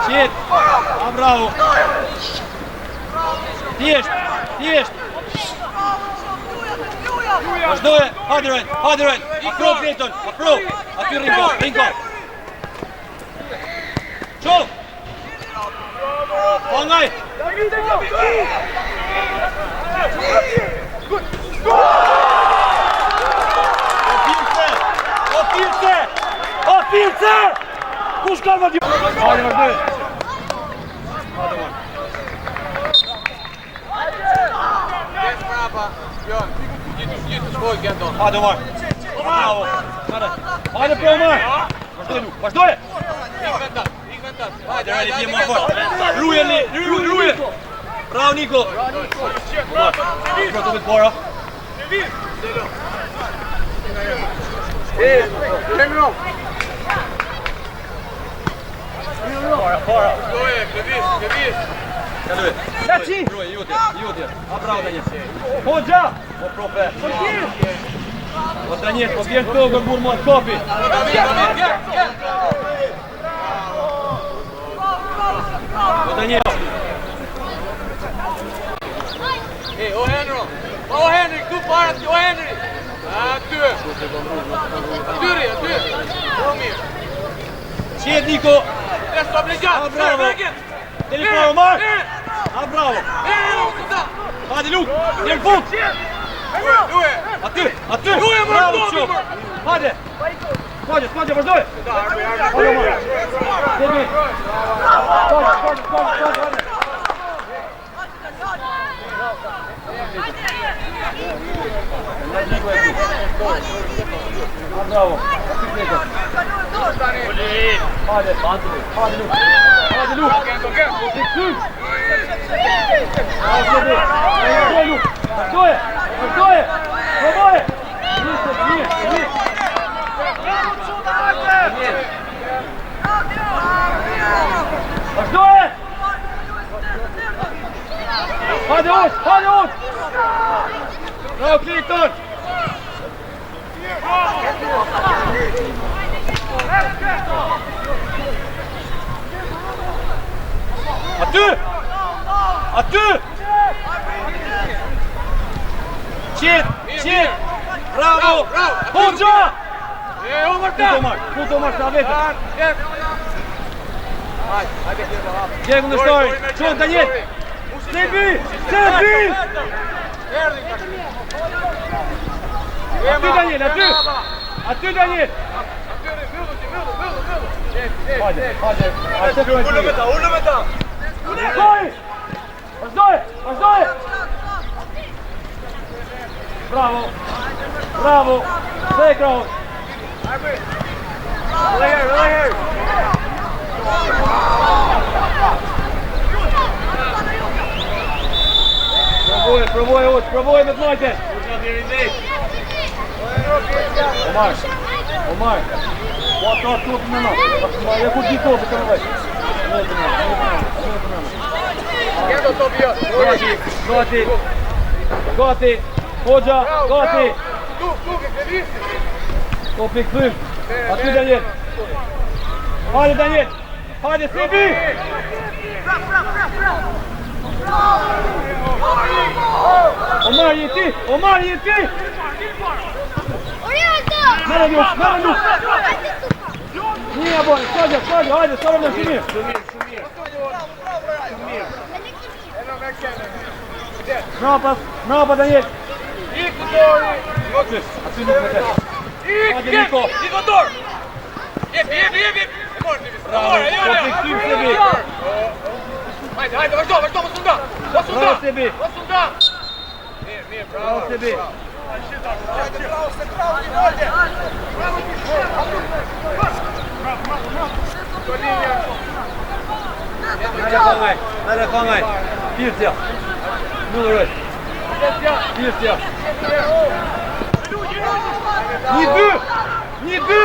Qit, a bravo. Thjesht. Vazhdoje, hajde Rojt. Afro Clinton, afro. Aty Ringo. Qo. Pangaj. O pilce! Kush ka më dy? Hajde vazhdoj. Hajde Omar. Bravo. Hajde për Omar. Vazhdoj. Hajde Rani, ti më fort. Ruje. Bravo Niko. Pro të para. Kemro. Para. Lëviz. Laci. Jutje. A bravo Daniel. Hoxha. Po profe. Po Daniel, po vjen këtu gërbur më kapi. Po Daniel. O Henry, këtu para ti, o Henry. Aty. Po mirë. Qet Niko. Sto obligat. Bravo. Deli para Omar. A bravo. Hajde Luk, një në fund. Luje. Aty. Luje, Bravo Luje. Qo. Hajde. Spagje, vazhdoj. Hajde Omar. Deli. Spagje. Bravo. Hajde Luk. Vazhdoj. Proboj. Vazhdoj. Hajde Oç. Bravo Clinton. Aty. Qit. Bravo. Hoxha. Fut Omar sa vetë. Hajde Gjek në shtori. Qon Daniel. Sebi. Aty Daniel. Hajde. Ullë me ta. Vazhdoj. Bravo. Sekro. Relay here. Provoj me të majte. Omar. Po ato topin në në. Ma e ku di topi të në vej. Gjeto topi jo. Gati. Hoxha. Gati. Tu, ke visi. Topi këthym. Aty Daniel. Hajde Daniel. Hajde Sebi. Omar jeti, Omar jeti! Mere nju! Nije boj, skađa, hajde, stavljam na Shumir! Bravo pas, Daniel! Aty nuk me te! Hajde Niko! Niko dorë! Jepi! Bravo, po të këtym Sebi! Hajde, vazhdo, mos nga! Bravo Sebi! Mirë, Bravo Sebi! Mere fangaj! Pirtja! Nullëroj! Pirtja! Një dy!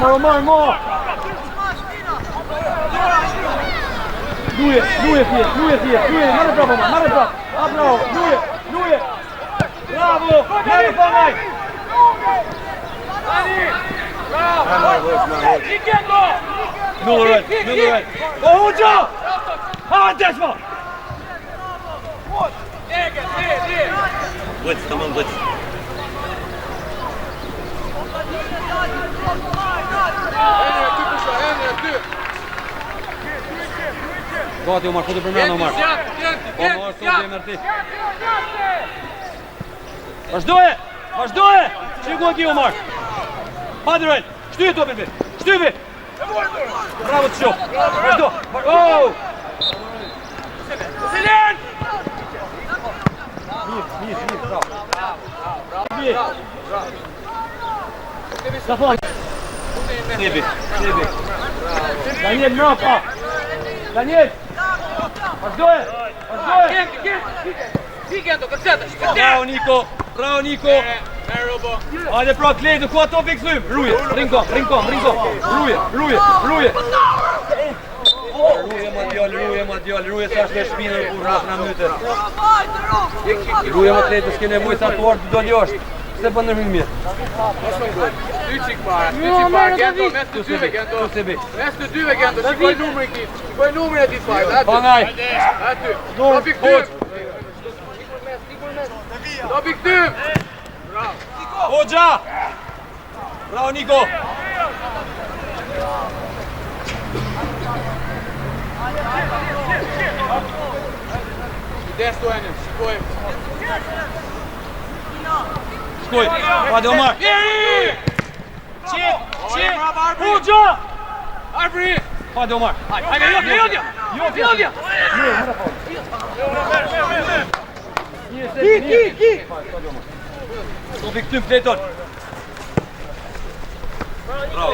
Omar! Luje fije! Marre prap, Omar! Marre prap! A bravo! Luje! Bravo! Mere fangaj! Nullëroj! O Hoxha! Ha, deshma! Blitz, tamam blitz. Gati Omar, foto për mërënë Omar. Omar, sotë e mërti. Vazhdoje! Shiko aki Omar. Hadi Rojn, shtyje topin për. Shtyje! Bravo të shoh. Vazhdo. Oh! Silen! Mirë, bravo. Safon. Sebi. Daniel mrapa. Daniel. Vazhdoje. Weekend, kërceta, Bravo Niko. Merë robo. Hajde pra Klejtë, ku ato fiksujmë? Ruje, rinkom. Ruje. Ruje ma djallë, ruje sa është me shpinën kur rrasë në myte. Ruje ma Klejtë, s'ke nevoj sa të orë të do ljosh. Se për nërmi mirë. Dy qik para, Gendo, mes të dyve Gendo. Mes të dyve Gendo, shikoj numërin kitë. Shikoj numërin e ditë fajtë, Pangaj. Aty. Topi këtym. Topi këtym. Hoxha! Bravo Niko! Des të enim, shikojmë. Shkoj, hajde Omar! Qit! Hoxha! Arbri! Hajde Omar! Hajde, jodja! Ki! Topi këtym Klejton! Bravo!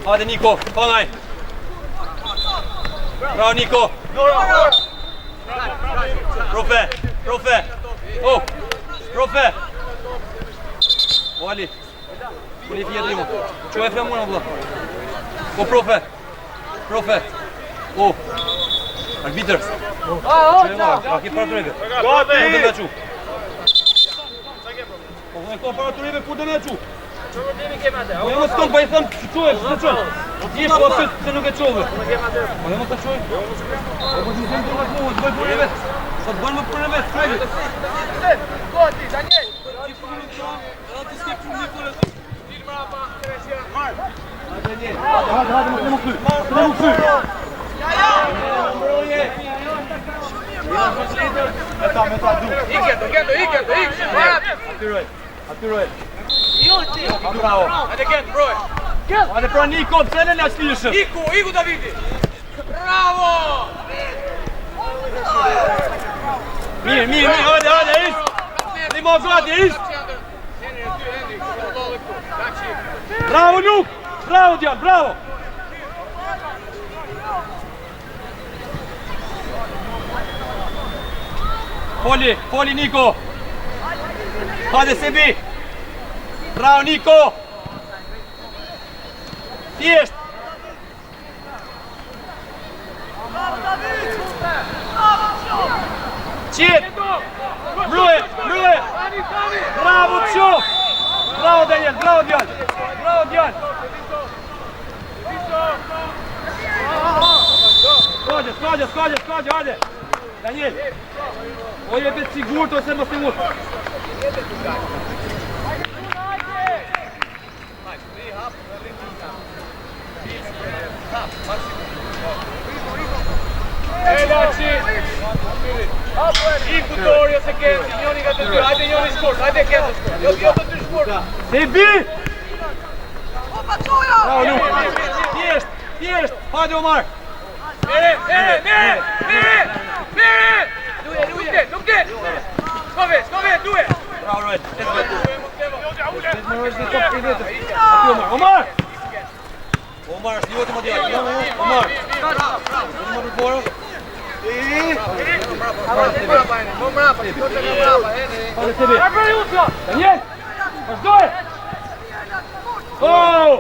Hajde Niko, pangaj! Bravo Niko! Profe! Oh! Profe! O Ali! Puni fije drimu! Qo e flemuna vla! O profe! O! Arbitër! Qo e marrë, a ki para të rejve? Ku dhe me qu? Po dhe ka para të rejve, ku dhe me qu? Po e mos tonë, pa i thëmë që qojë, që qojë? Ish po atë se nuk e qove. Po e mos të qojë? Po që zemë të nga qojë, të bëjë për e vetë. Sa të bëjnë më për e vetë, krejve. Goti, Daniel! Hajde, më këry. Atyroj. Bravo. Hajde Gendo, broj! Hajde pra Niko, pëse në shlishëm. Iku Davidi! Bravo! Mirë, hajde, ish! Limo gati, ish! Bravo Nuk! Bravo Djan, bravo! Foli Niko! Hajde Sebi! Bravo Niko! Thjesht! Qit! Mruje! Bravo Qo! Bravo Daniel, bravo Djan! Bravo! djallë! Skadje, hajde! Daniel! O jebet sigurt ose mos sigurt! I futori ose Kenzi, njoni nga të dy, hajde njoni shkurt, hajde Kenzi shkurt, jo të dy shkurt. Sebi! Bravo Luk! Thjesht! Hajde Omar! Mere! Lukte! Skove, duhe! Bravo Roel! Omar! Omar, është një më djallë! Omar! Omar për porë! Daniel! Vazhdoj! Oh!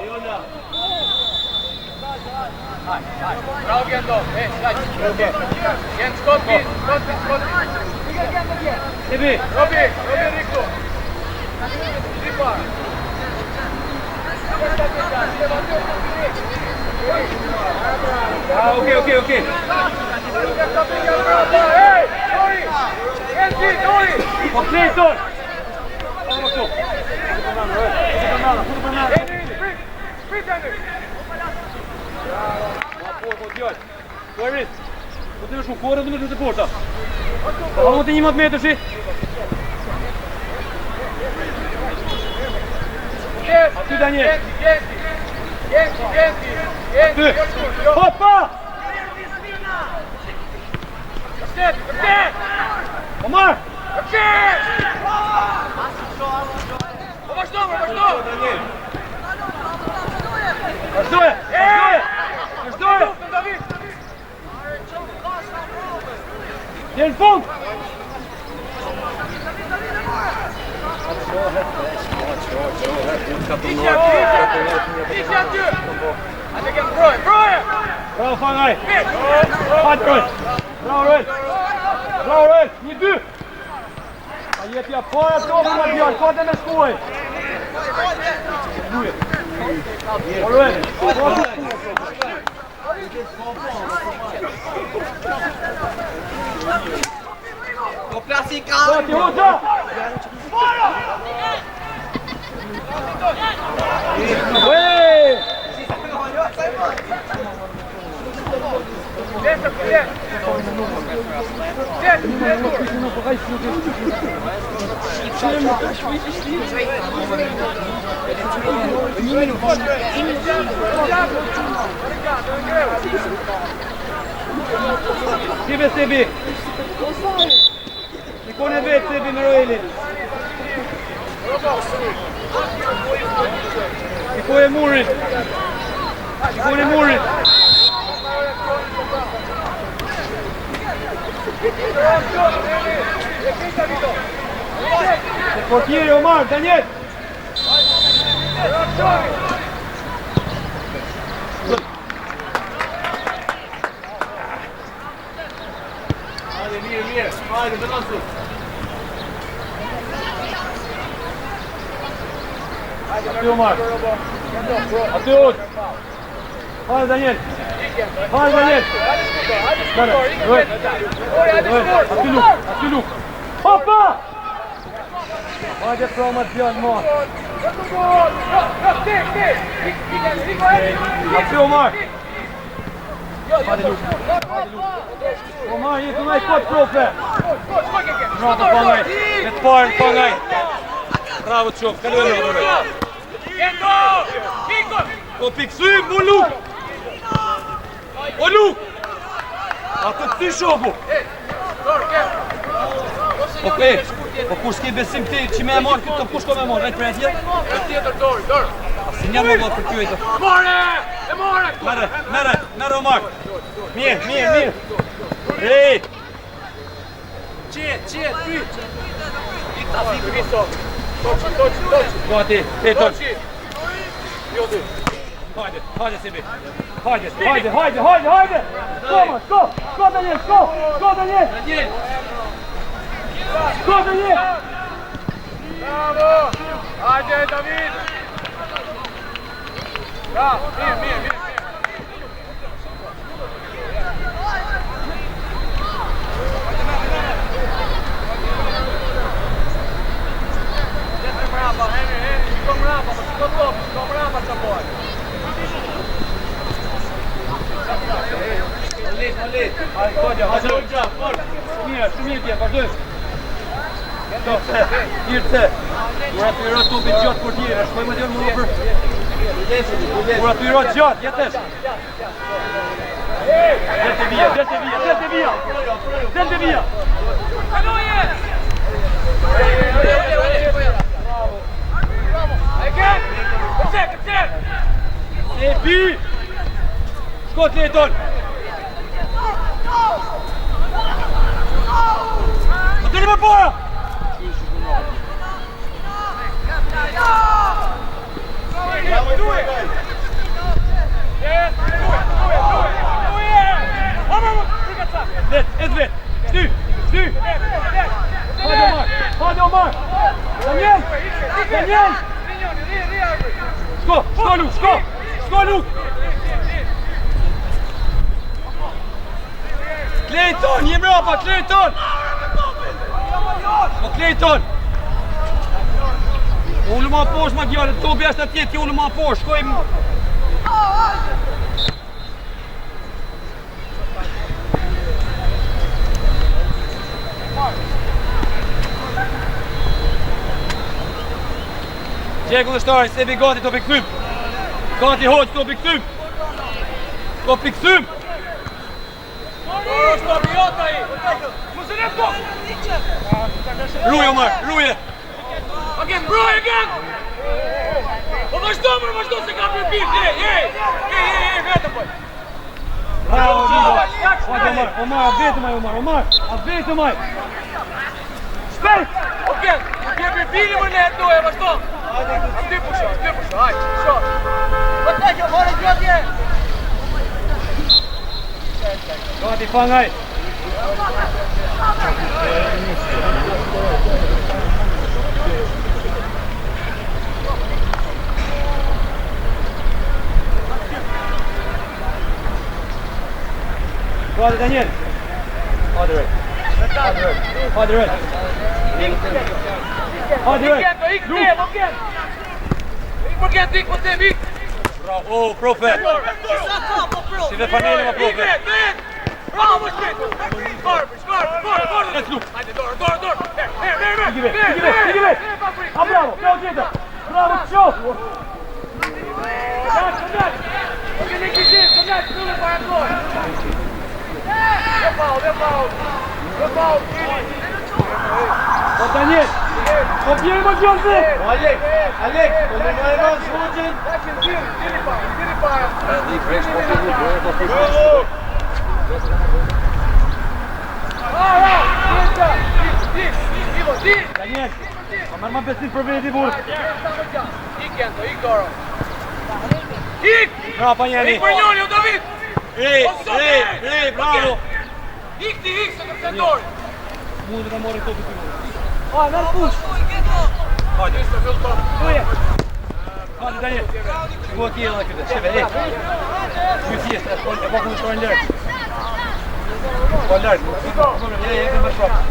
Bravo Gendo, Gendo skoti. Sebi! Robi Rikko. Rikko. Ok. Hey, Tori! Kenzi, Tori! Ok, Tor! Sprit Henry! Po djallë! Po e rritë! Po të me shumë kore dhe me shumë të porta! Po më të 11 metrë shi! Aty Daniel! Kenzi! Hopa! Omar! Vazhdo! Vazhdoj! Dje në fund! Bravo Fangaj! Hajde Roel! Bravo Roel! 1-2! A jepja para topë ma djallë, ka të me shkuaj! Roel! Po plasi ka! Ti hoxha! Uej! Give Sebi! Shikon e vetë Sebi me Roelin! Shikoj e murit! Portieri Omar, Daniel! Hajde, balansu! Aty Omar! Aty Oç! Hajde Daniel! Aty Luk! Hoppa! Hajde proma të janë ma! Aty Omar! Hajde Luk! Omar, jetë në kot profe! Bravo Fangaj! Me të parën Fangaj! Bravo të qofë, kalu e në Roel! Po piksujmë, o Luk! O Luk! A të ty shoku! Po kur s'ki besim ti që me e marrë këtë, kush ko me marrë? Rejtë për e tjetë? Dorë! Si një më vëllë për kjo e të. Mere Omar! Mirë! Ej! Qetë, Toqi! Gati, Toqi! Hajde Sebi! Hajde! Shko Daniel! Bravo! Hajde David! Ja, mer. Hai, Kodja, vazhdo. Mirë tje, vazhdo. Mirë. Ura të irat topit gjatë për tjere, shkoj më djerë më për. Ura të irat gjatë, jetës. Del të vija. E pi! Shkot Leton! Më të një më para! Vet! Stu! Hajde Omar! Daniel! Shko Luk! Clayton, je mrapa, Clayton! Clayton! Ullu ma posh ma gjallë, Tobi ashtë atjet, ullu ma posh, shkoj... Gjegu dhe shtari, Sebi gati, Tobi këthym! Gati hoqë, Tobi këthym! Tobi këthym! Ruje Omar, ruje! Again! Po vazhdo se ka për pip, vetëm po! Bravo, Omar, a vetëm aj! Shpejt! Again! Ke për pili më ne doje, vazhdo! A ty pusho, hajde, pusho! Gati fangaj! Gati Daniel! Hadi red! Ik på te, Bravo, profe! Si dhe paneli ma profe! Bravo, shpejt! Skor! Hajde, dorë! Tiki vet! A bravo, bravo tjetër! Bravo të qofë! Po Daniel! Po bjerë më gjallë! Alek! Po në më e rënë shmoqen! Tiri para! Daniel! Pa marrë ma besim për veti burë! Ik Doro! Ik! Bravo Panjani! Ik për njoni, o David! Bravo! Ik se në sendori! Mundë të mori topi të mori! Merë push! Hajde! Hajde Daniel! Shko t'i edhe këtë, sheve, Shky tjesë, e po këmë shkojnë lërë! Po lërë! E këmë shkojnë!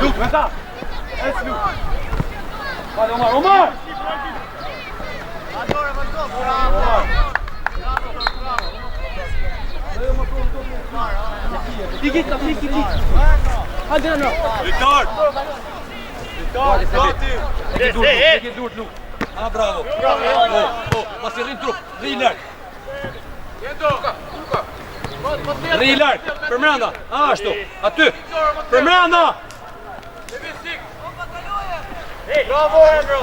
Luk, me ta! Es Luk! Hajde Omar! Ligit! Hajde në! Rickard! Ligit durt Luk! A bravo! Pas i rrim trup, rri lërë! Rri larg, për mrenda, ashtu, aty, për mrenda! Bravo, Emro!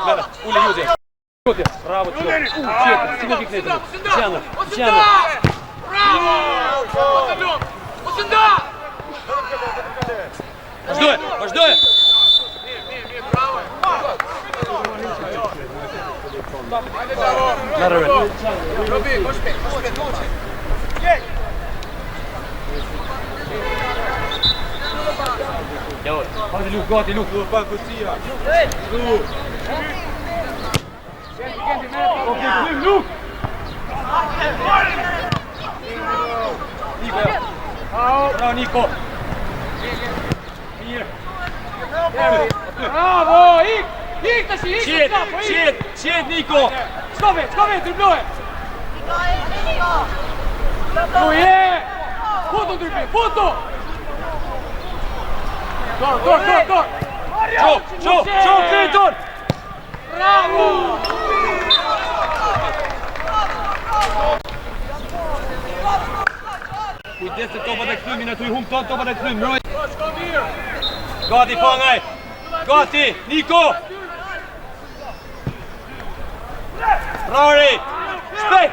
Bera, ule Judi. Bravo, qëtë. Qëtë, si në kiknetë. Qenë. Bravo! Osënda! Vazhdoj! Bravo! Merë rëve. Robi, më shpejt. Hajde Luk, gati Luk. Okej, klim Luk. Niko. Bravo Niko. Mirë. Bravo, ik tash, Qet Niko. Shkove, dribloje. Uje! Foto dribli, foto! Dor! Qo, Clinton! Bravo! Kujdes të topat e këthymin, e tu i hum topat e këthym, mëroj. Shko mirë! Gati, Pangaj! Gati, Niko! Rari! Shpejt!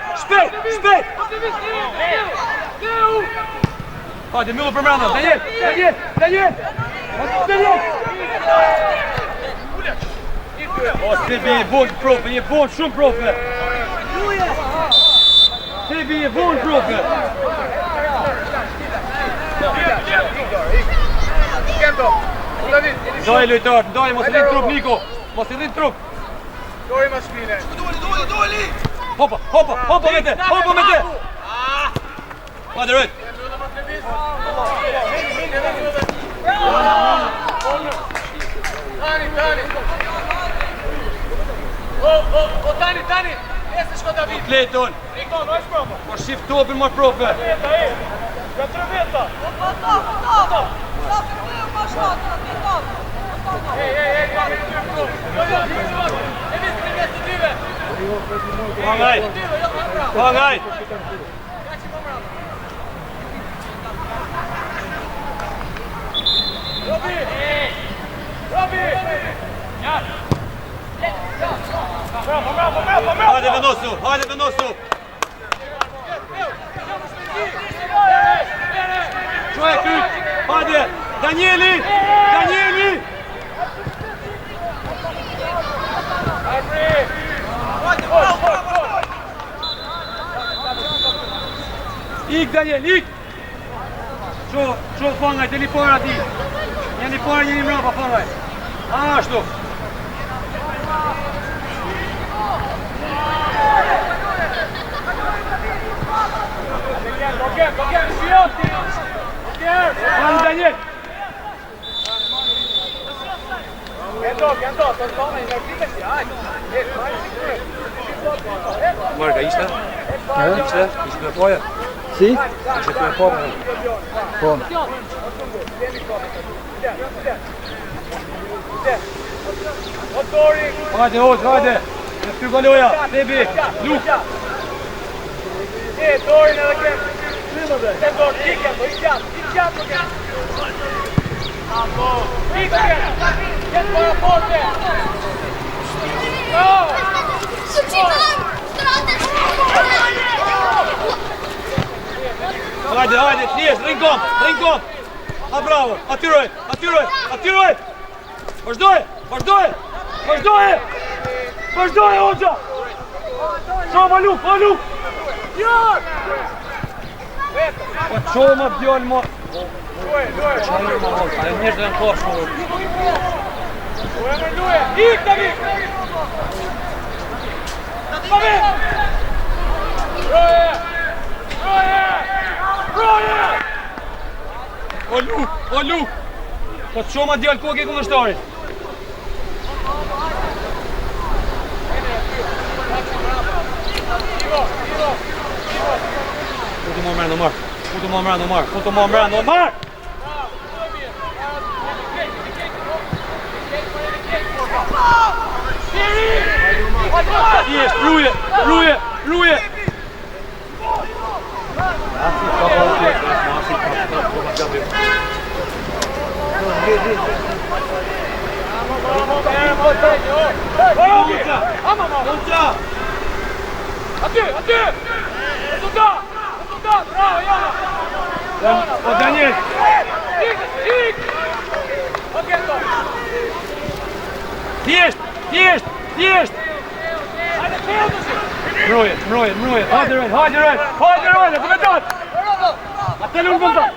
Hajde, myllu për mranda, Daniel! O, Sebi je bon profe, je bon shumë profe! Sebi je bon profe! Ndaj lojtar, ndaj, mos e din trup Niko! Mos e din trup! Dori ma shpine! Doli! Hoppa me te! Hajde rejt! Tani! Jesi shko David! Clayton! Niko, no e shko! Po shift topin mar profe! Ka 3 veta! Pangaj! Robi! Hajde vënosu! Qo e kryt! Hajde! Danieli! Ik Daniel, ik! Qo Pangaj, të një para ti! Një para, një mrapa Pangaj! Ashtu! Hajde Daniel! Marka, ishte? Ishte me poja? Si? Ishte me poja? Po. Hajde, hajde! Me ty galoja, Sebi, Luk! Dorin edhe kemë! Kemë dorë, ik janë! Ik kemë! Jetë para forte! Bravo! Hajde, thjesht, rinkom! A bravo, atyroj! Vazhdoj, Hoxha! Qoma Luk! Po qoma bjall ma... Qoma ma holë, a e njështë dhe në kosh më holë. Ik David! David! Roje! O Luk! Po qoma djallë koke kundështarit. Puto më mërë në marë! Thjesht, ruje! Aty! Bravo, Jana! O Daniel! Ik! Okej, to! Thjesht! Hajde, këllë të shi! Mroje! Hajde rojnë, komentat! Atë lunë komentat!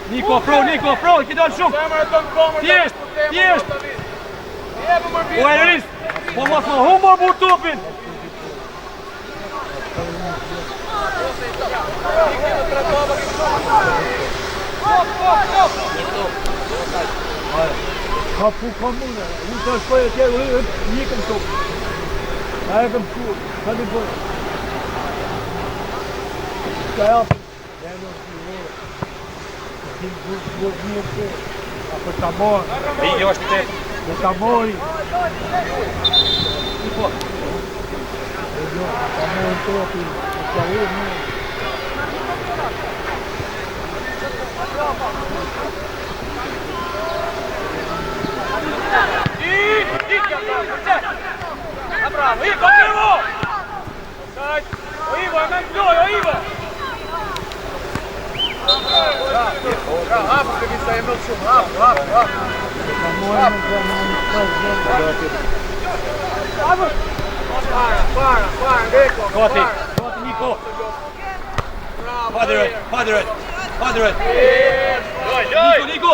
Niko, pro, ti dal shumë. Thjesht. O Eris, po mos më humbur bur topin. Ka pu komune, unë të shpoj e tjerë, njëkëm topin. A e këm ku, ka një bërë. Ka japë. Apo ta mori. Vidi është te. Do ta mori. Po. Ta mori topi. Ta urnë. Bravo, Ivo, Ivo! O Ivo, è meglio, Ivo! Bravo, che mi stai in mezzo, bravo. Spara, Nico. Gati, Niko. Padre. Niko.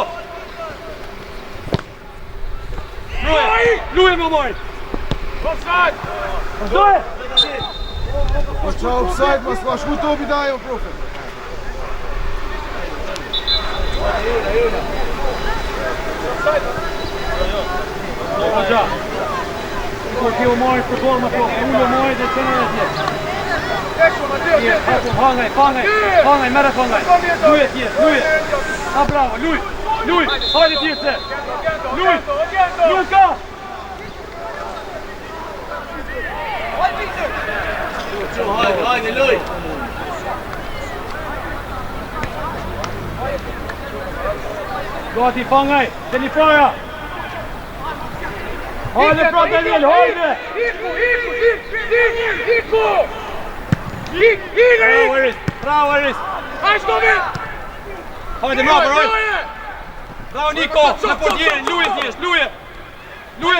Lui më mori. Offside! Vazhdoj. Po qa offside, mas ka shku topi da ajo, profe. Hoxha. Kur ti u mori për gol më po, unë u mori dhe të në tjetë. Fangaj, mere fangaj. Luje tjetë. A bravo, luj. Hajde tjetë. Luj ka. Hajde, luj! Gati, fangaj, Delifoja. Hajde, pra Daniel, hajde. Bravo, Eris. Hajde, mrapër, hajde. Bravo, Niko, në portjerin, luje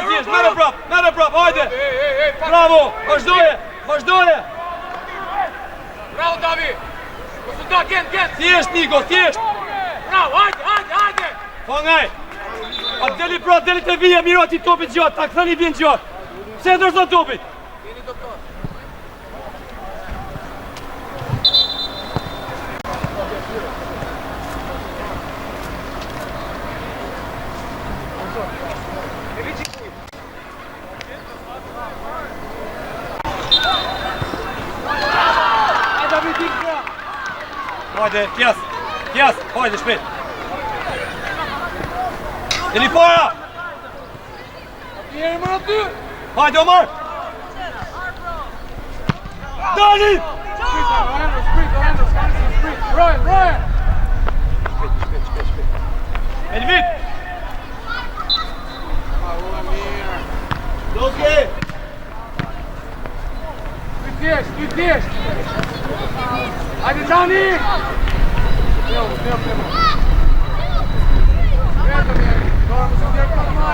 thjesht, mere prap, hajde. Bravo, vazhdoje. Bravo, Davi! Posso dar, Gent! Thjesht, Niko, thjesht. Bravo, hajde! Fangaj. A deli pra, deli të vija, miro ati topit gjatë, ta këthani vjen gjatë. Pse ndërëzon topit? Hajde, kjas, hajde shpejt. Delifoja! Jemi më në ty! Hajde, Omar! Dani! Sprint! Brian! Elvit! Doke! Ty thjesht! Hajde, Dani!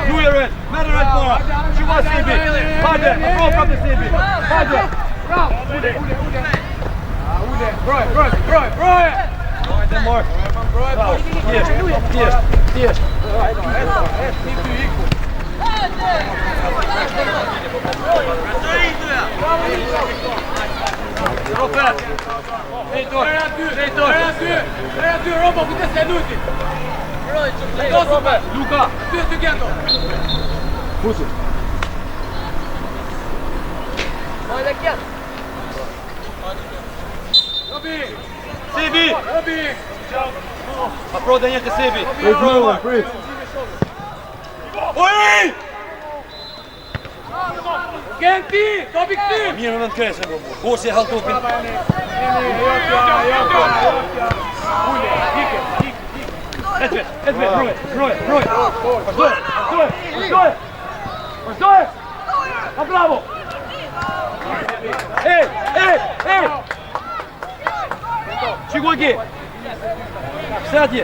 Luje red, mere red para. Quva sebi. Hajde, afro prap të sebi. Hajde. Bravo! Ude! Broj! Hajde, Mark. Bravo, thjesht. Robert. Drejtor. Robo, kujdes e luti! Luka. Ty Gento! Fusi. Hajde kjatë! Sebi. Robi! Afro Daniel të sebi. Prit. Oj! Genti! Topi këty! Mirë në të kreshe, Bosi e halë topin. Edve, broj. Vazhdoj. A bravo! Ej! Shiko ki! Pse atje?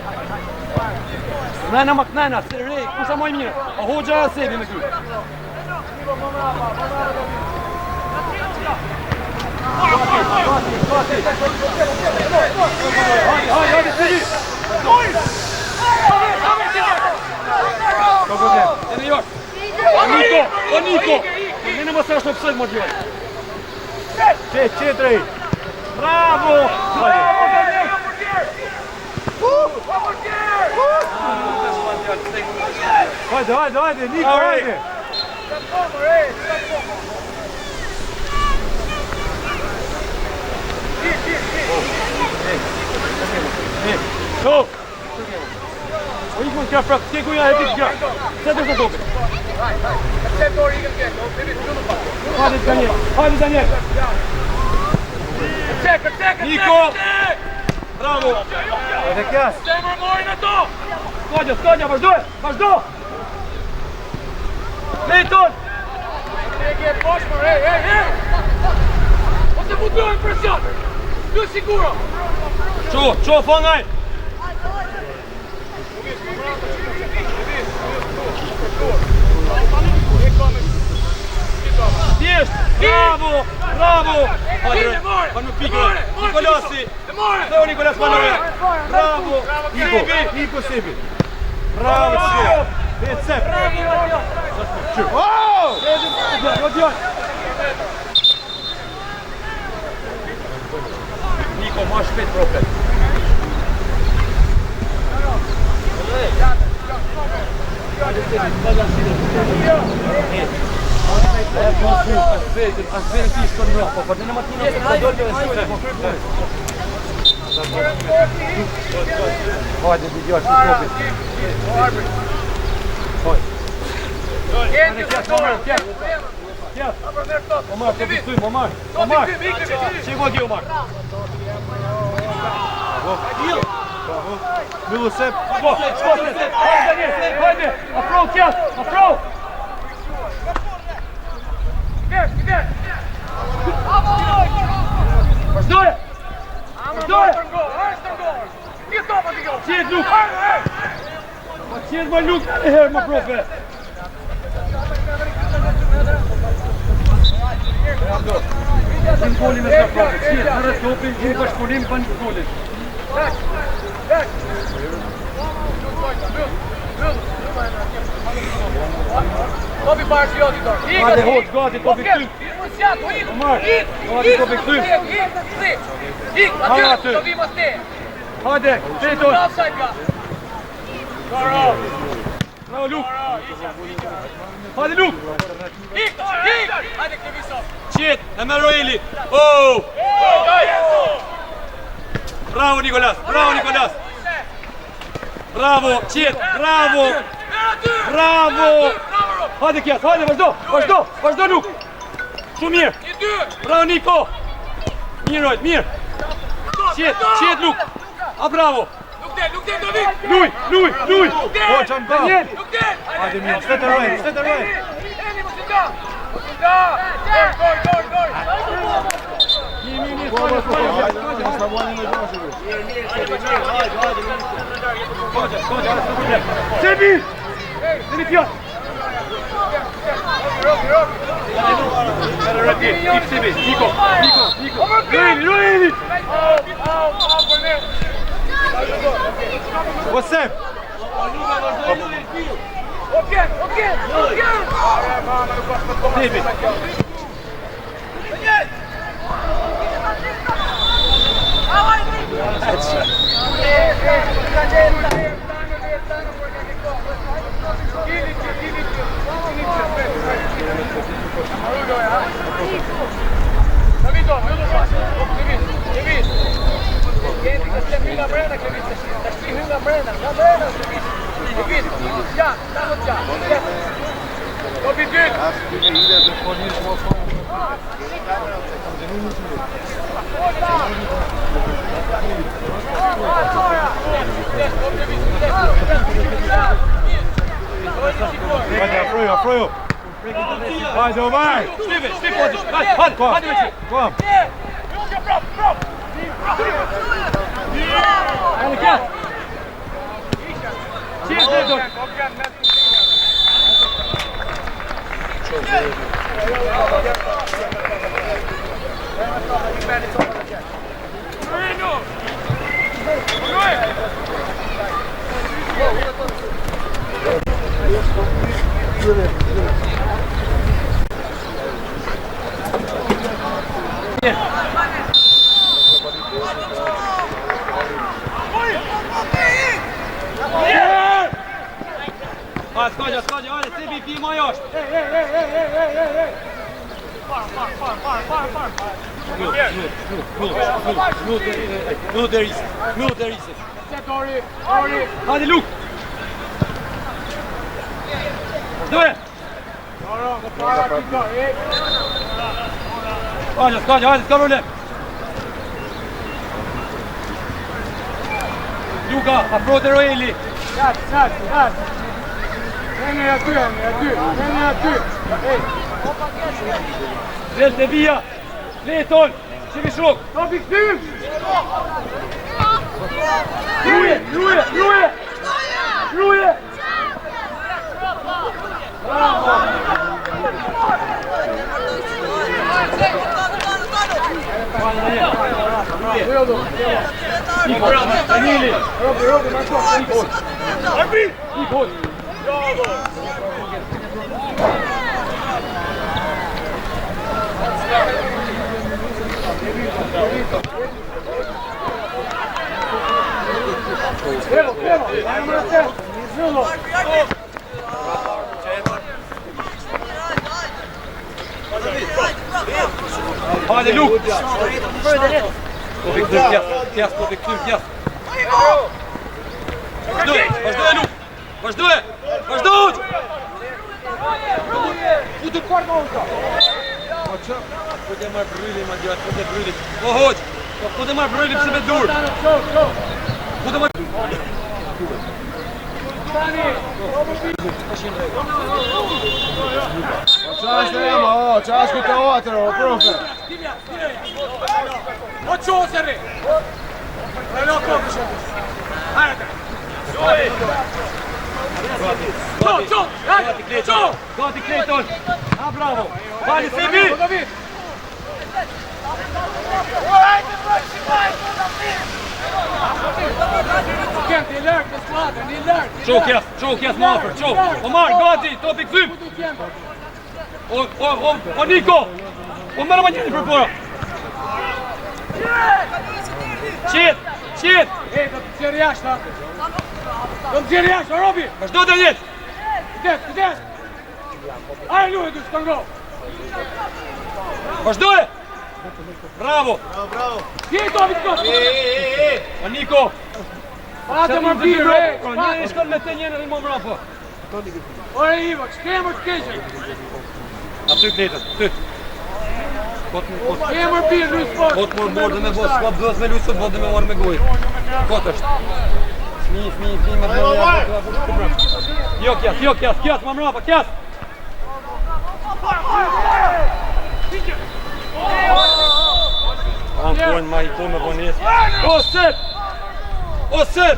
Nëna më kënena, se rej, ku sa moj mirë? A hoxha e sebi me ty? Hajde, sebi! Ka problem, e në josh! O Niko! Nëna më sa është në pësët më gjoj! Qetri! Bravo! Hajde, Niko, hajde! Go! O ikon kja frak, t'ke kuja e t'i kja. Se të tope. Hajde Daniel! Niko! Bravo! Hajde kjas! Skadja, vazhdo! Leiton! Qo, fangaj! Thjesht! Bravo! Pa nuk pikë! Nikolasi! Dhe Nikolas Manore! Bravo! Niko Sebi! Bravo, Sebi! Vetë Sebi! Niko, ma shpet propet! Asberi ti shkon në po, për në matina të dolve e sëve po kërpune. Hajde, di gjash të propit. Omar, të bistujmë, Omar! Qiko ki, Omar? Milu Sep! Hajde! Afro, kjas! Afro! Vazhdoje! Qetë Luk! Qetë ma Luk në herë ma profe! Gjim kolin e s'ka profe, qetë, në rrët topin, gjim bashkëpunim për një kolin. Topi parë që jodi dorë. Hajde hoq, gati, topi këty. Omar, gati, topi këty. Hajde aty. Hajde, Teton. Bravo, Luk. Hajde, Luk. Hajde, Klevisov. Qet, e me Roeli. Oh! Bravo, Nikolas. Bravo, Qet, bravo. Hajde kjas, hajde, vazhdo, Luk. Shumë mirë. Bravo, Niko. Mirë, mirë. Qet, Luk. A bravo. Nuk del, David. Luj. Po, qam ka! Hajde mirë, shtetë rojë! Eni, mos të da! Gol! Sebi! Sebi fjall! Sebi, Niko! Roeli! What's up? Sebi! Afroju! Hajde Omar! Shtyve, hođeš, hajde veći. Kom! Ajde, kjas. Čiješ Nedor? Skađa, ajde, sebi ti ima još. Minut där Isak. Hadi Luke. Då är. Skađa, ajde, ska rulle. Luka, approder och Eli. Hänger du. Välte via. Leton. Sivishok. Tobik du! Ruje. Hadi Luke! Tobik kjas. Važdoj Luke! Važdoj! Udu korma uka! Pude marr brylli, man gör pude brylli. Hodj! Pude marr brylli pse me dur. Pude marr. Čas ku te otro, profe. Ocho seri. Elo kopiš. Ajde. Gati Clayton! A bravo! Hajde sebi! Ni är lört med skvaden, ni är lört. Čovkjas Mafer, čov! Omar, gati, Tobik Fym! Och Niko! Och med de här hjälper på! Shit! Ej, de ser jashta. Robi! Važdoj Daniel! Ideš! Ajde ljudi, du ska gå! Važdoj! Bravo! Gdje je to vitko? A Niko! Hajde man biru, ej! Nije iškal me te njene imam rapa! Ore Ivo, skremoć keđe! A ty Clayton, ty! Skremoć biru, du sport! Otmor morde me bo, skvap dos me lusot, vode me orë me goj. Kotësht. Smi me blëja, Jo kjas, mam rapa, kjas! Tankojnë ma i ko me vonis. Osër!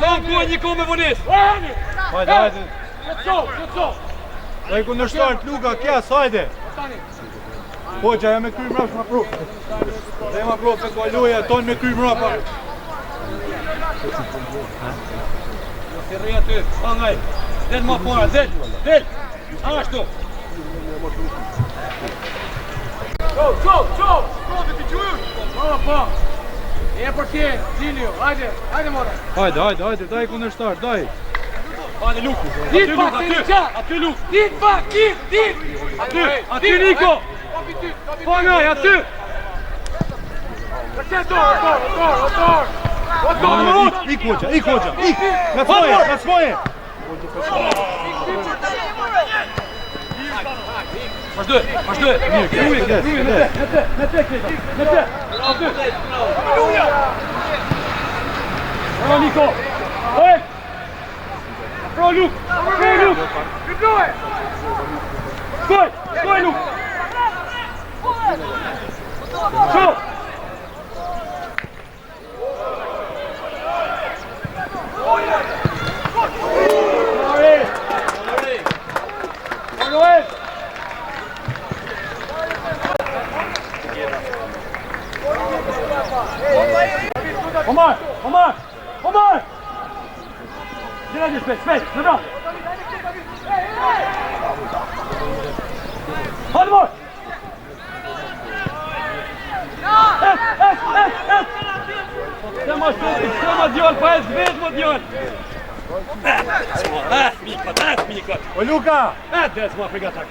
Tankojnë i ko me vonis. Hajde. Qëtëso! Daj kundërshtar Luka, kjas, hajde. Hoxha, ja me kry mrap ma pru. Dhe ma pru, se loja ton me kry mrapa. Si rri aty, angaj. Del ma para, del! Ashtu! Qo! Pa! E për tje, Gjilio, hajde mora! Hajde, daj kundërshtar, daj. Hajde Luku! Dit pak, Aty Luku! dit pak, dit! Aty Niko! Pangaj, aty! Otor! Ik hoxha! Na svoje! Važdoj! Ruje, me te Clayton! Me te! Bravo Niko! Bravo Luke! Skoj Luk! Show! Omar! Gdzie speć, dobra! Hadi boy! Sama djol, pa e zvedmo djol! Mika! O Luka! Des ma frega tak!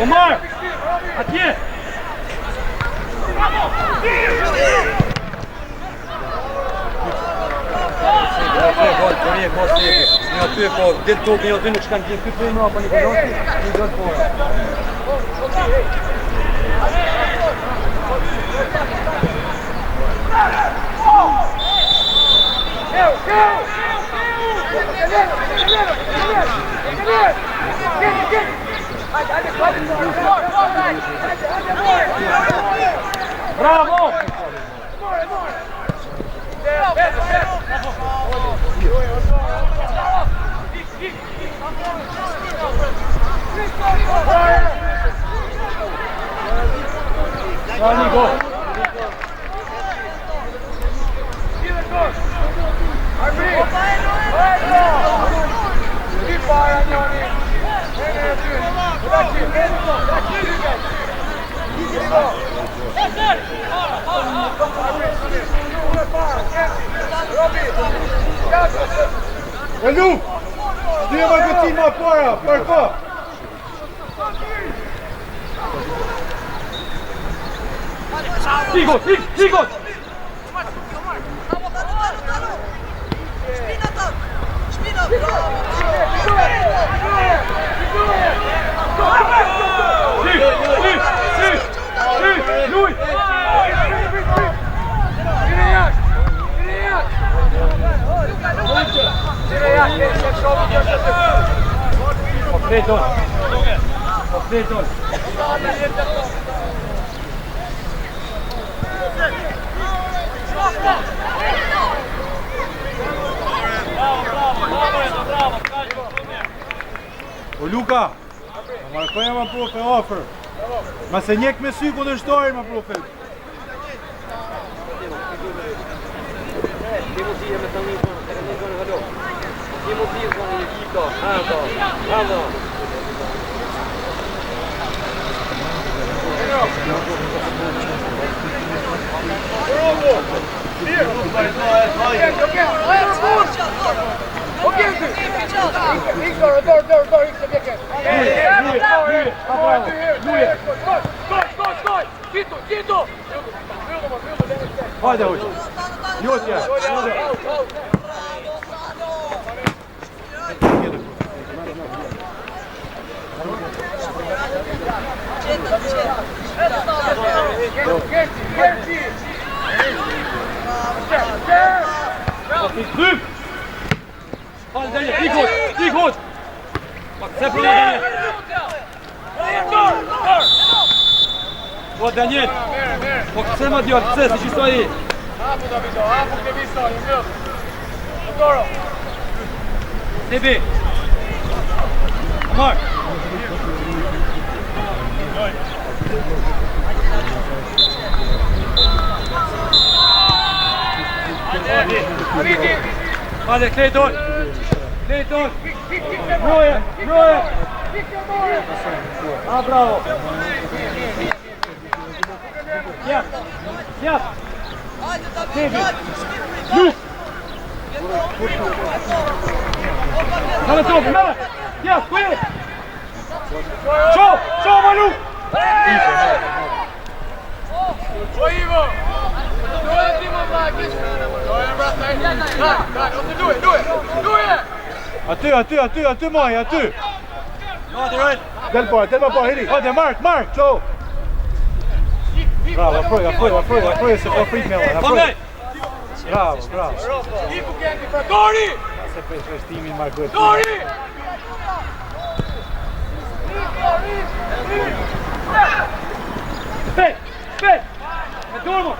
Omar! Atje! Nuk shkanë gjithë këtë për më, pa një përdosti, një gjithë për. Bravo! Go! O Luk! Dy e magazin ma para, përko! Igor! Lui! Opleton! O Luka! Ma markoja ma profe ofër. Ma se njek me sy këtë shtojnë ma profe. Hajde hoqë. Jotja. Druk! Hajde Daniel, stig hårt! Se för Daniel! Bra Daniel! Se ma Dior, se ci sto aí! TV! Mark! Hajde, Clayton! Clayton! Broje! Broje! A, bravo! Sjap! Sjap! Sebi! Ljus! Mene topi, mene! Sjap, ko je? Čo! Čo, Manu! Go Ivo! Do it, Timo Vlakic! Go ahead, brother! God, do it! Do it! Aty, Maj, aty! Hajde, right! Del pa, hiri! Hajde, Mark, qo! Bravo, aproj, se po prit me ona, aproj! Bravo! Ivo Kendi fra Dori! Se për shtimin Marko. Dori! Spet! Me dormo!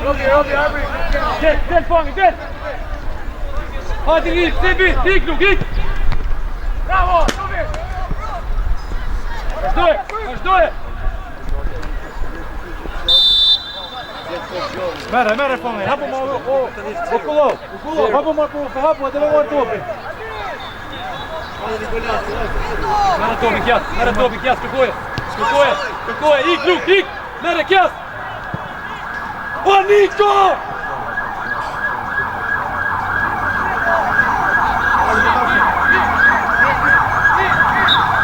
Robi, Arbri! Del, fånge, del! Hajde, Rik, Sebi! Rik nu, Rik! Bravo! Robi! Vazhdoj! Mere, fånge, hapo ma o kullov, hapo ma hapo edhe me topi. Mere topi, kjas, kërkoje, ik! Mere kjas! O, Niko!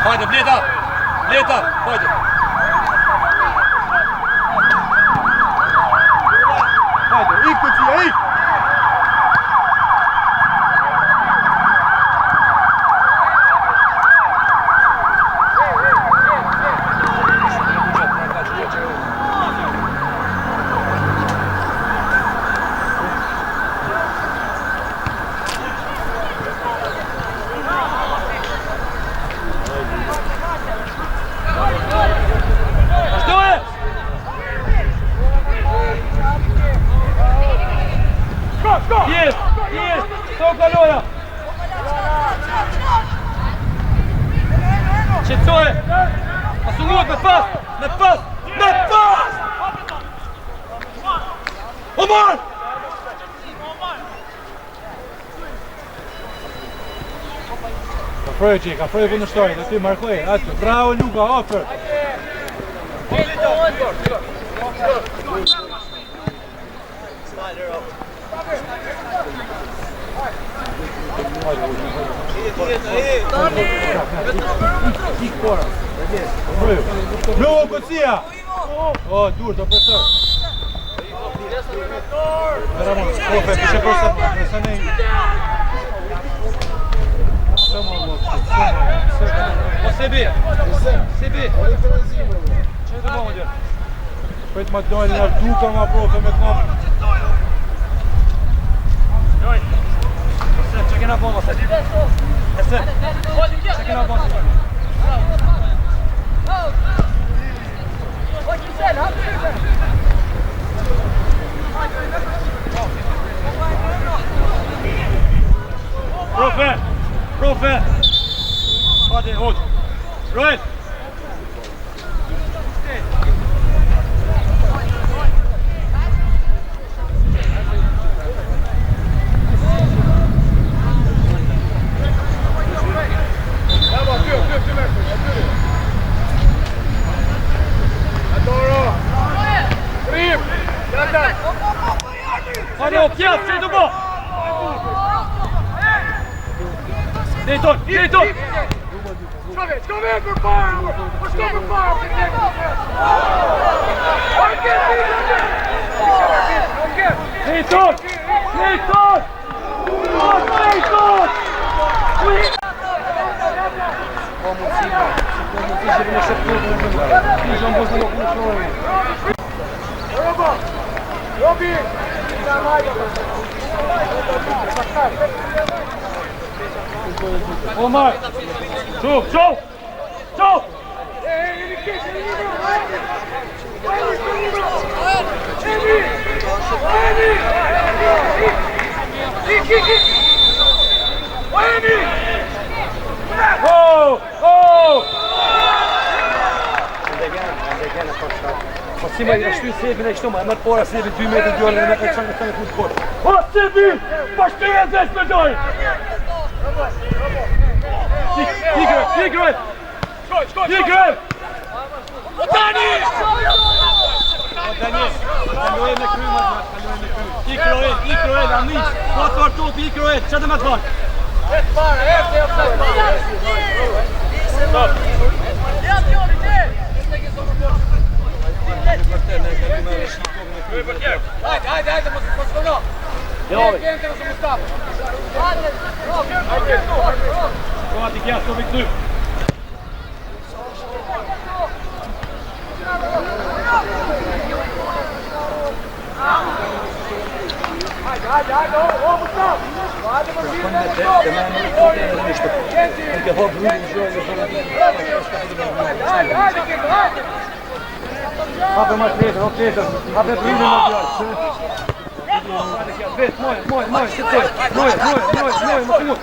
Hajde, bleta, hajde! Hajde, ik të tia, ik! Yes! Toka loja! Qëtësoje! Asunohet me pas! Omar! Ka frojë kundërshtarin, aty markoj, aty. Bravo Luka, ofër. Ik fora. Bravo Kocia. O, dur, do presor. Ramon, ofe, piše prosta, sa ne. O sebi! Që të bëmë gjë? Pret ma dojnë nga duka ma profe me knap. Që kena bëmë, se? Që kena bëmë? Profe! Hajde, hod! Roel! Hajde, o kjas, që të bo! Dejton! Kom in for fire! Let's go for fire! Dejton! Robi! Omar! Çuf! And again, a first shot. Si më e shty Sebin e kështu, më e merr para Sebi 2 metra djallë në e çon këtu fut kort. O Sebi, pa shtyje zesh me doj. Ikre. Ikre. Dani! Kaloj me krym atë, kaloj me krym. Ikroel, Anis. Po të vartot Ikroel, çfarë do të thon? Et para, et offside para. Stop. Ja, Joni, ti. Hajde, mos kono. Jo. Gente não se Mustafa. Hajde. Gati kja, sto këtu. Hajde, o Mustafa. Hajde, hajde. Hape ma tjetër, o tjetër. Hape primin ma djallë. Vet, moj, se te. Moj, ma të mut.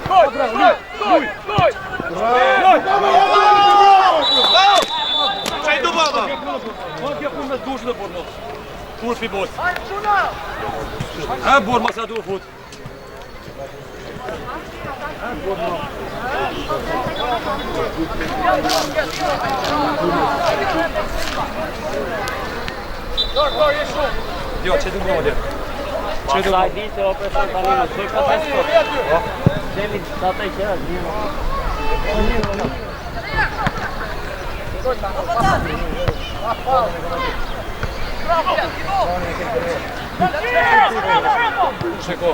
Luj. Qaj do baba? Ma kja pun me dushë dhe borë mos. Kur pi bos. Ha, borë ma sa du fut. Jo, që du bërë, që du bërë. Dice o person tani në të ka testo. Demi sa të qera dimo. Sheko.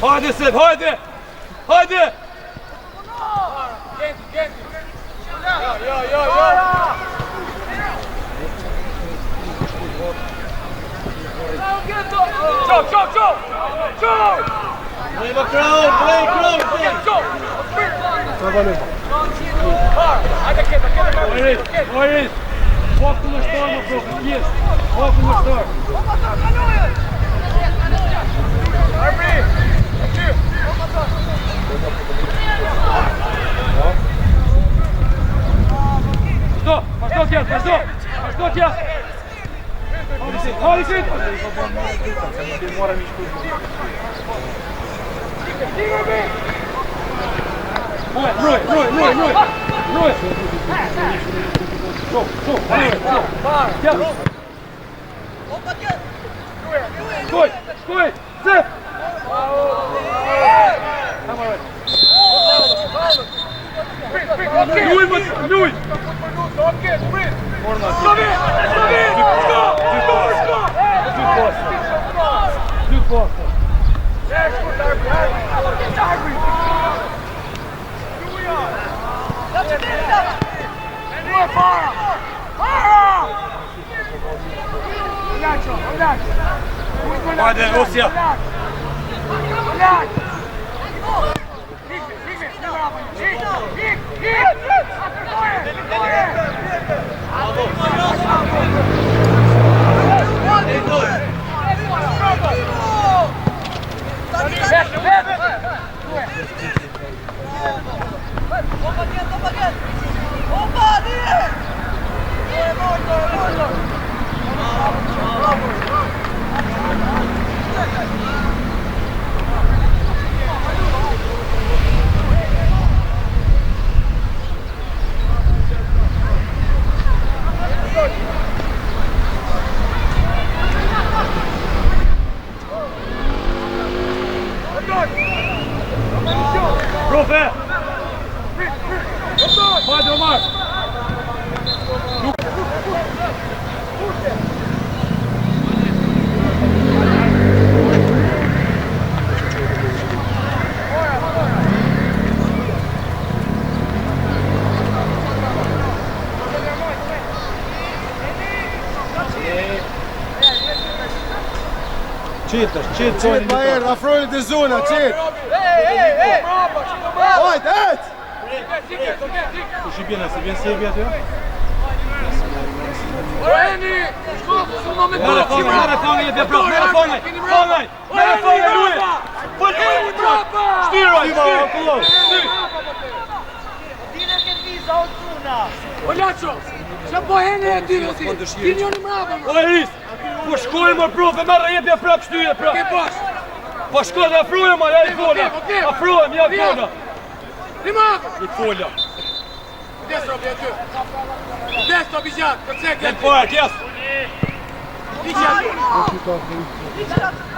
Hajde Seb, hajde! Gente. Jo. Ciao! Play crown. Ojit! Foku në shtarë më bro, yes! Foku në shtarë! Pashto kja! Halisit! Roj! Skoj! Zep! Luj! Hajde, Osija! Profe! Hajde Omar! Qit, Bajer, afrojnë të zona, qit! Hajde, et! Ku shi bjene, se bjene Sebi atë jo? Mere fangë jetë e brok, mere fangë, luje! Shtiroj! Dine che visa o zuna. Olhačo! Qa po hene e ty nësi? Ti njoni mrapa më. O Eris, po shkoj më profe, merë jepja prap shtyje prap. Ke bash. Po shkoj dhe afrojem ma, ja i fola. Afrojem, ja i fola. Ti ma. I fola. Des robi e ty. Des to bijat, për cek. Del po e, kjes. Bijat.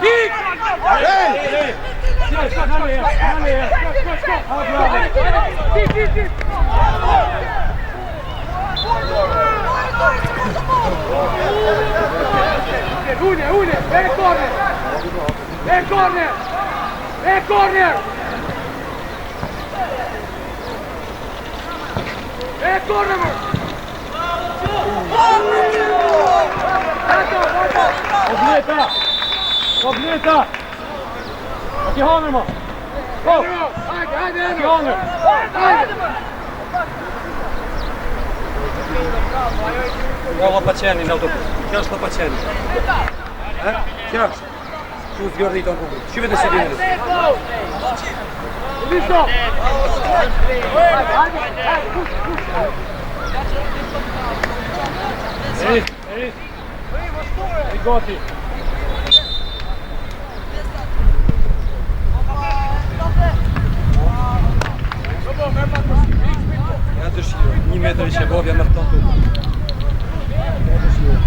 Ik! Ej! Shka kane e, Une, e corner! E corner! E corner! E corner! Obleta! Aki hanger ma! Go! Hajde, Aki hanger! Bravo Paceni në autobus. Kjo është Paceni. Kjo është. Shu zgjor rriton rrugën. Shqive të sedinë. Listo! Eris. I gati. Ja dëshiroj, 1 metër i Shebovja me këto tukë. Ja dëshiroj.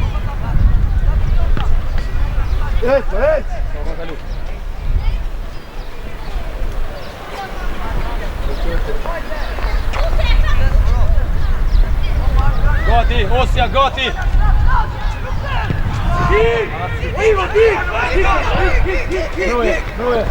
Ec! Ka kalu. Gati, Osja, gati! Ivo, ti! Bruje!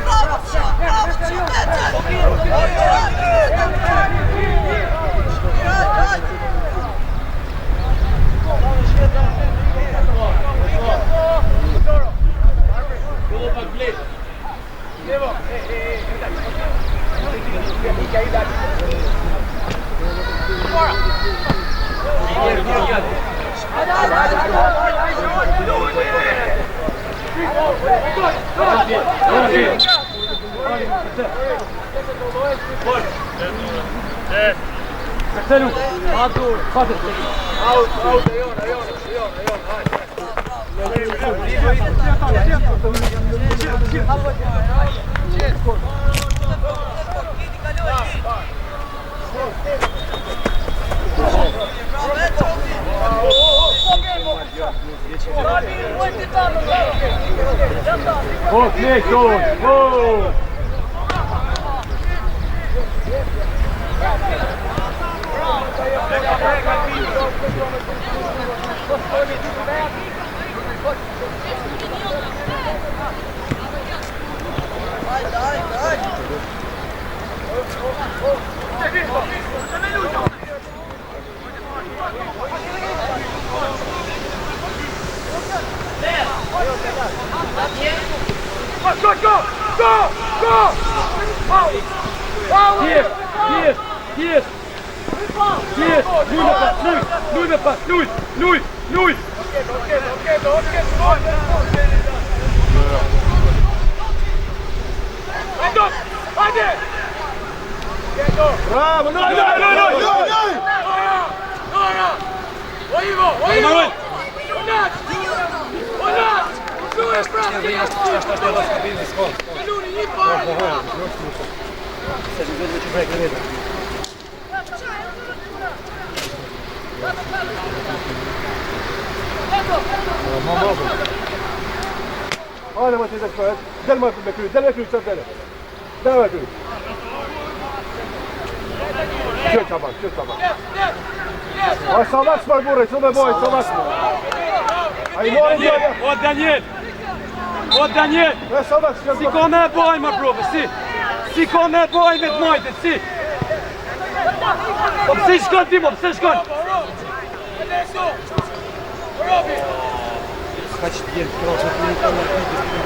Marcelo, fate. Out, Lui! Bravo, no! Hajde ma tizek shpajt, del me kryt, qëtë dele. Del me kryt. Qëtë qaban. Aj, sa vax mar burre, që me boj, sa vax mar. Aj, mori njëve. O Daniel! E, sa vax, qëtë Si ka me boj, ma profe, si? Si ka me boj me të majtet, si? Po pëse shkon ti, mo, pëse shkon? Ka që t'jenë krasë të një kamë në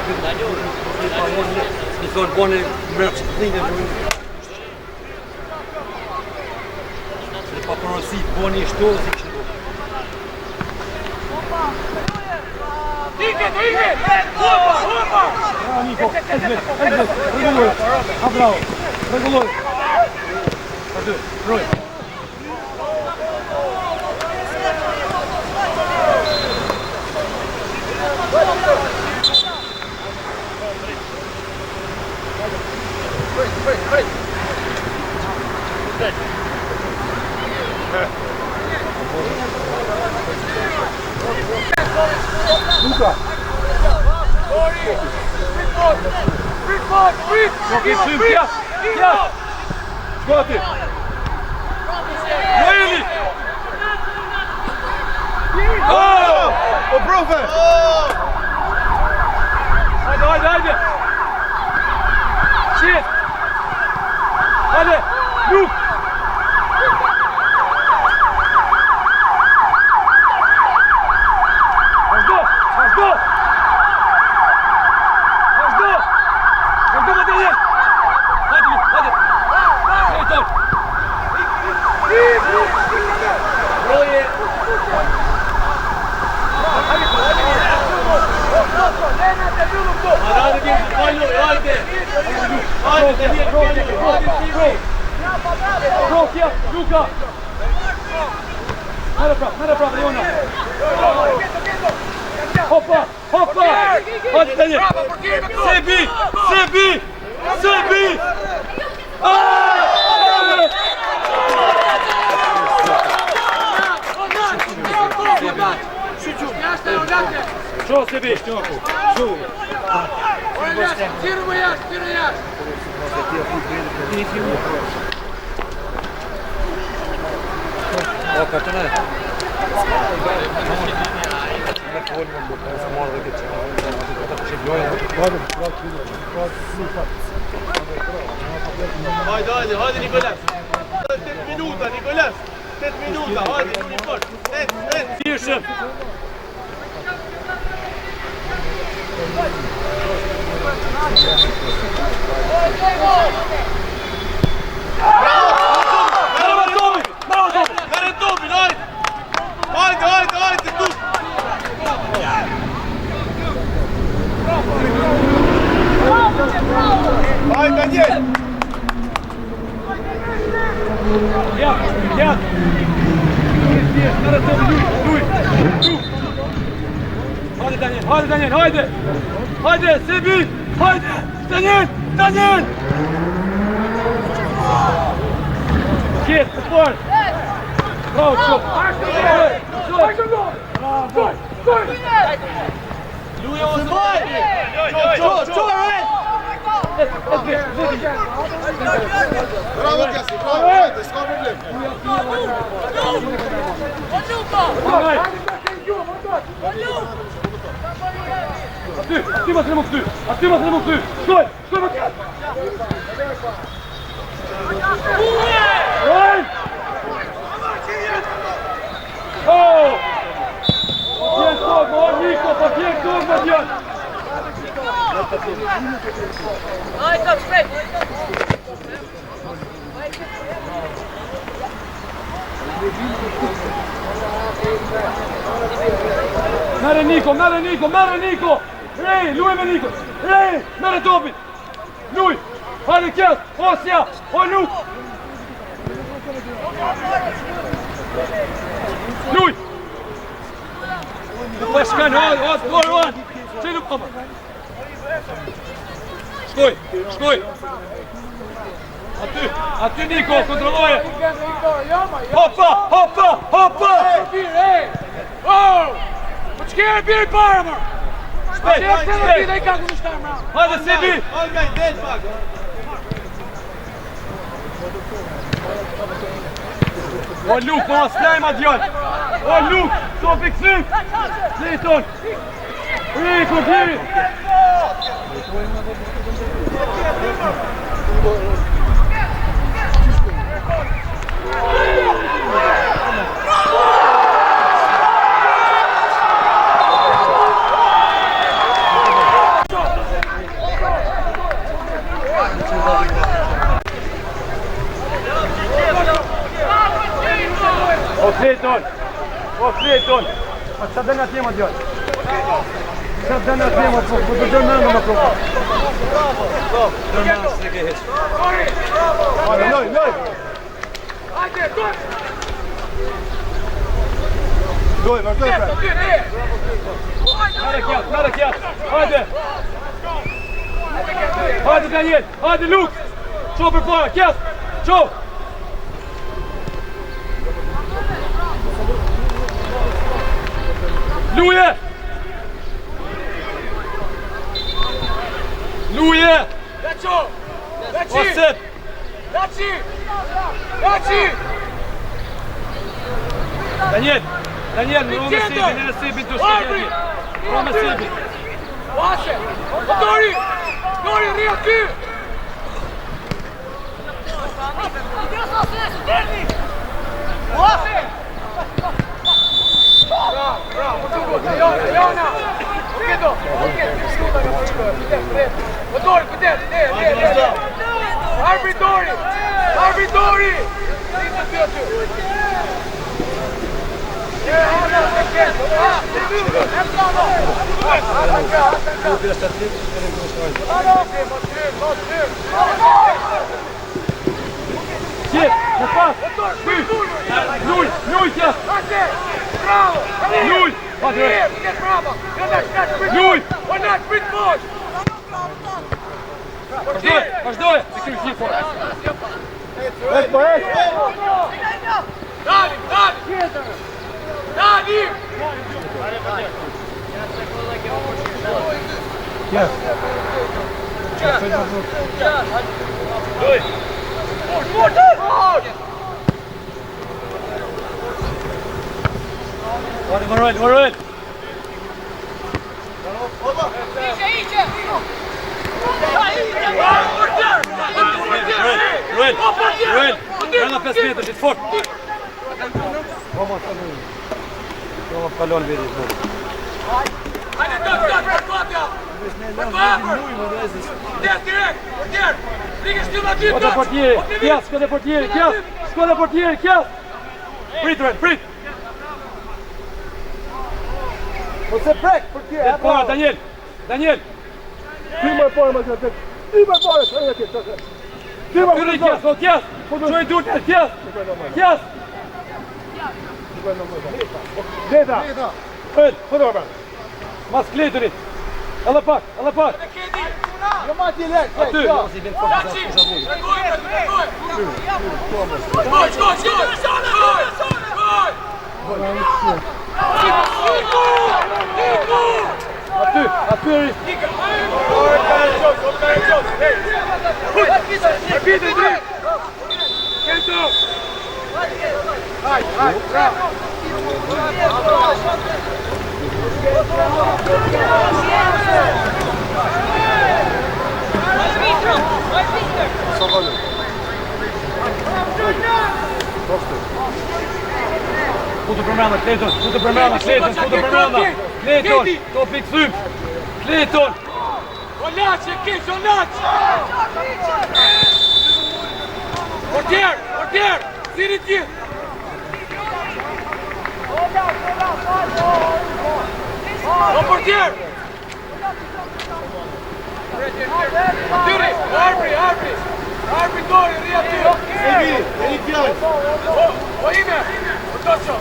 këtë, në thonë bone mërë që të dhejnë e se pa përësi të bone i shtorë si kështë bone. Ike! Hupa! Bravo Niko, ezbet, reguloj, a bravo, reguloj. Roj. Luka! Shkoti! Noeli! O profe! Hajde! Shit! Hajde! Luk! Vazhdo! Vazhdo Madelje! Hajde! Drejton! Broje! Profja, Luka! Nada prava, Leona! Hoppa! Hajde dalje! Sebi! Što Sebi? Tiro jashtë! O, ka të ne? Hajde Nikolas! 8 minuta, Nikolas! 8 minuta, hajde, një fort! 8! Thjeshëm! Merre topin, hajde! Hajde, tu! Hajde, Daniel! Ja! Merre topin, Luj! Hajde Daniel, hajde! Hajde, Sebi! Hajde! Daniel! Kjet, për! Bravo, Qop! Luja ose baj! Qo! Bravo, Kjasi, bravo, hajde, s'ka problem! Aty mas në më këty! Shkoj më kjatë! Niko, pa pjerë tërë më djanë! Merre Niko! Rej, luaj me Niko! Rej, merre topin! Luj! Hajde kjas! Osja! O Luk! Luj! Nuk shkan, hajde! Që nuk kama? Shkoj! Aty Niko, kontrolloje! Hoppa! Po ç'ke biri para më? Shpejt! Hajde Sebi! Hajde, del pak! O Luk, ma slajma djallë! O Luk, so fiksim! Zeyton! Riko, djeri! O Clayton! A që dënë atje ma djallë? Që dënë atje ma po të dënë në më profa. Dënë në së ke heq. Hajde, loj! Doj, vazhdoj pre! Nare kjatë! Hajde! Hajde Daniel! Hajde Luk! Qo për para, kjes! Qo! Luje! Luje! Leço! Leçi! Osip! Leçi! Leçi! Daniel! Daniel, në rome Sibin, në Sibin të shkëtjeti! Rome Sibin! Vase! Dori! Dori, rria ty! Vase! Bravo, Jona! Okej, sluta nga përshkër. Dori, pëtet, ne! Arbitri Dori! Nisë ty aty! Qip, në pas! Luj, kjes! Bravo! Luj! Luj! Vazhdoj! E kërë qipor! Dali! Kjes. Varojnë! Ruel! Rëna 5 metrë, që të fort! Roma kalon veri. Hajde, direkt! Rikë shtylla dy Shko dhe portieri, kjas! Shko dhe portieri, kjas! Prit, Ruel, prit! Ose prek, portieri. Dhe para, Daniel! Ty më parë më këtë. Ty më parë, çfarë ke këtë? Ty më Kyri kjas, o kjas! Qoj dur të kjas! Deta. Ruel, Foto bra. mas kleturit! Edhe pak! Jo ma ti lek. Aty! Aty! Putë për mrena, Kleton! Top i këthym! Kleton! Olaç, Portier! Ziri ti! O portier! Atyri! Arbri Dori, rria ty! E i fjallë. O ime! O toqo!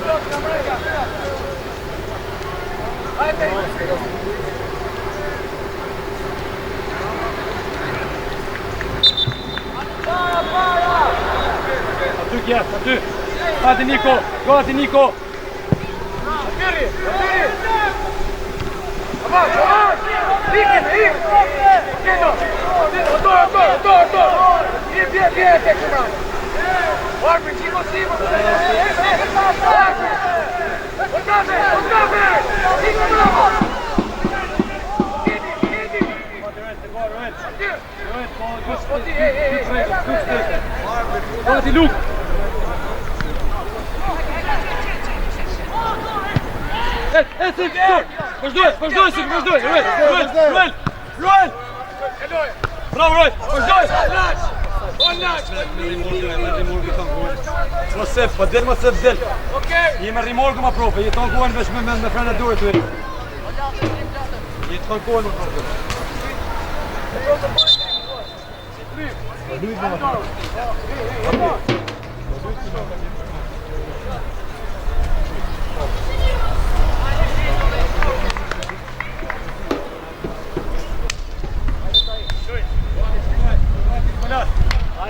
Hajde! Aty kjas, aty! Gati Niko! Atyri! Avanç! Ikë! Kendo! Otor! Vje, tek të mrama! Arbri, qimo simo! Otave! Ikë mrama! Gati Luk! Si! Vazhdoj! Ruel! Bravo, Ruel! Vazhdoj! Olaç! Mos sep, po del. Okej! Jemi rimorgu ma profe, jeton kuën vesh me frena duhet të jeton kuën ma profe.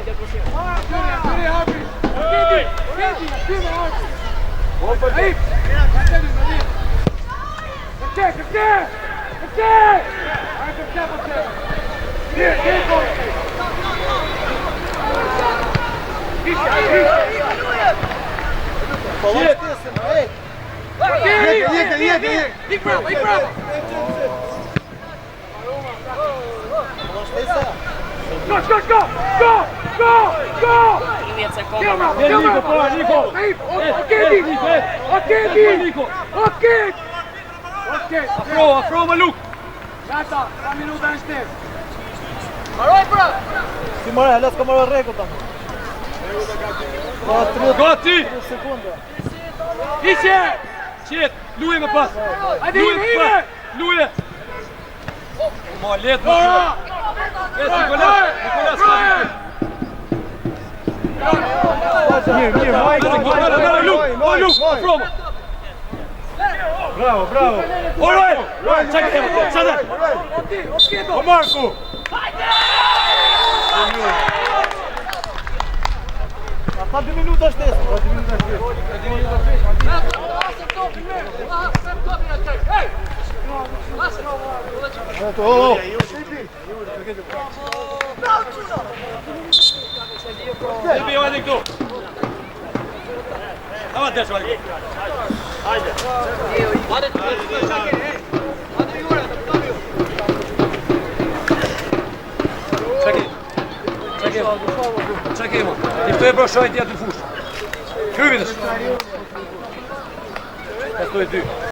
Juri, Harpi! Okej, Harpi! Aí! Okej! Gick bra! Go! 30 sekund. Okej! Afro med Luke! Gata, 5 minuter en steg. Alright, bro! Si more, Hellas ka marrë rregull tani. Gati! Sekonda. Ishe! Qet, luje me pas! Hajde, Luje me Ime! pas! Luje! Ma let më Bora! Nikolas! Luke! Afro! Bravo. All right! Check him! Sada! O Marku. Pa 2 minuta shtesë. Pa 2 minuta shtesë. Eto. Tipi, hajde këtu! Hava desh, hajde! Çekej mo. Ti këtu e broshoj ti aty fush. Kryvi tash. Ka këtu e dy.